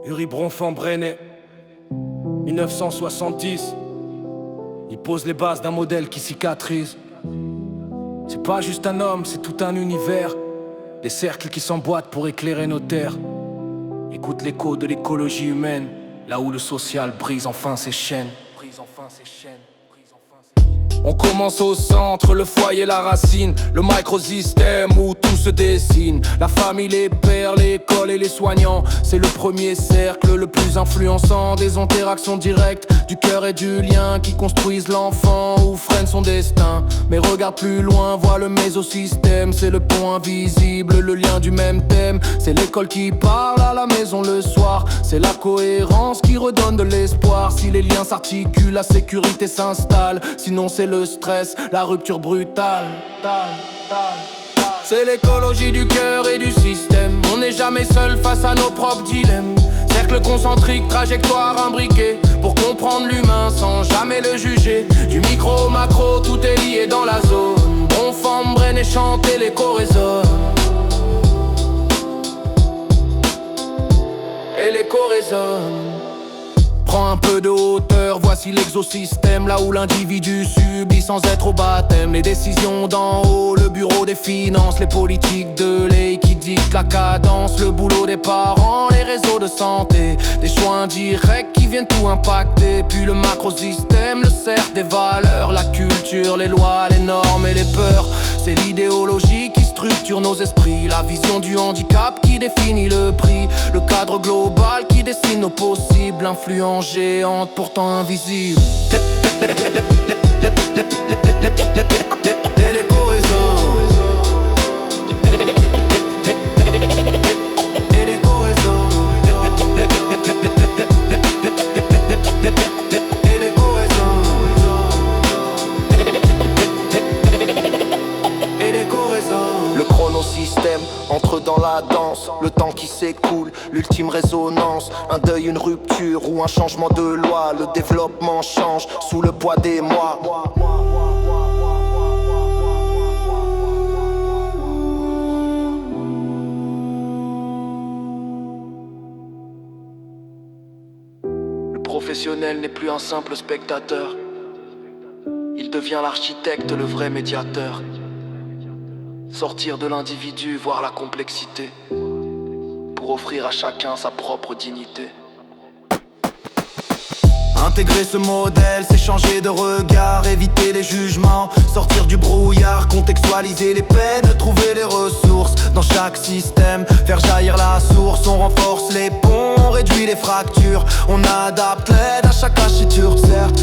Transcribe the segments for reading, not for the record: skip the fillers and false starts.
Uri Bronfant-Brennet, 1970. Il pose les bases d'un modèle qui cicatrise. C'est pas juste un homme, c'est tout un univers. Des cercles qui s'emboîtent pour éclairer nos terres. Écoute l'écho de l'écologie humaine, là où le social brise enfin ses chaînes. On commence au centre, le foyer, la racine, le microsystème où tout se dessine. La famille, les pères, l'école et les soignants, c'est le premier cercle le plus influençant. Des interactions directes du cœur et du lien qui construisent l'enfant ou freinent son destin. Mais regarde plus loin, vois le mésosystème, c'est le pont invisible, le lien du même thème. C'est l'école qui parle à la maison le soir, c'est la cohérence qui redonne de l'espoir. Si les liens s'articulent, la sécurité s'installe, sinon c'est le stress, la rupture brutale. C'est l'écologie du cœur et du système. On n'est jamais seul face à nos propres dilemmes. Cercle concentrique, trajectoire imbriquée, pour comprendre l'humain sans jamais le juger. Du micro au macro, tout est lié dans la zone. Bronfant-Brennet chante et l'écho résonne. Et l'écho résonne. Prends un peu de hauteur, voici l'exosystème, là où l'individu subit sans être au baptême. Les décisions d'en haut, le bureau des finances, les politiques de l'EI qui dictent la cadence, le boulot des parents, les réseaux de santé, des choix indirects qui viennent tout impacter. Puis le macrosystème, le cercle des valeurs, la culture, les lois, les normes et les peurs. C'est l'idéologie qui structure nos esprits, la vision du handicap qui définit le prix, le cadre global qui dessine nos possibles, influence géante pourtant invisible. Le chronosystème entre dans la danse, le temps qui s'écoule, l'ultime résonance. Un deuil, une rupture ou un changement de loi. Le développement change sous le poids des mois. Le professionnel n'est plus un simple spectateur. Il devient l'architecte, le vrai médiateur. Sortir de l'individu, voir la complexité, pour offrir à chacun sa propre dignité. Intégrer ce modèle, c'est changer de regard, éviter les jugements, sortir du brouillard, contextualiser les peines, trouver les ressources dans chaque système, faire jaillir la source. On renforce les ponts, on réduit les fractures, on adapte l'aide à chaque architecture. Certes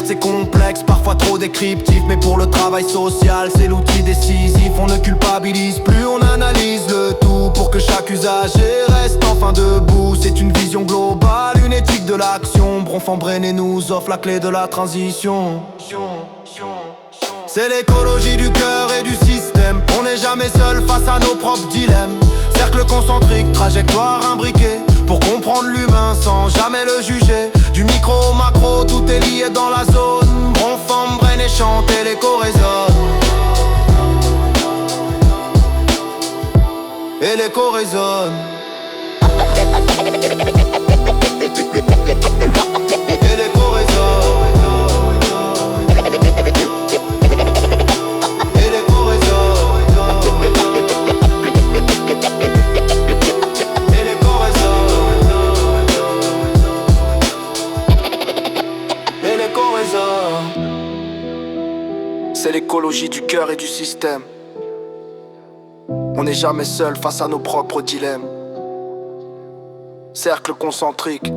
c'est complexe, parfois trop décryptif, mais pour le travail social c'est l'outil décisif. On ne culpabilise plus, on analyse le tout pour que chaque usager reste enfin debout. C'est une vision globale, une éthique de l'action. Bronfant-Brennet nous offre la clé de la transition. C'est l'écologie du cœur et du système. On n'est jamais seul face à nos propres dilemmes. Cercle concentrique, trajectoire imbriquée, pour comprendre l'humain sans jamais le juger. Du micro au macro, tout est lié dans la zone. Bronfant-Brennet chante et l'écho résonne. Et l'écho résonne. Et l'écho résonne. Et l'écho résonne. Et l'écho résonne. Et l'écho résonne. C'est l'écologie du cœur et du système. On n'est jamais seul face à nos propres dilemmes. Cercle concentrique,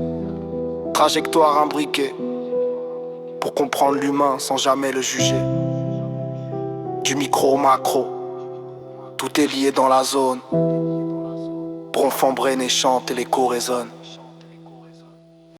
trajectoire imbriquée, pour comprendre l'humain sans jamais le juger. Du micro au macro, tout est lié dans la zone. Bronfant-Brennet chante et l'écho résonne.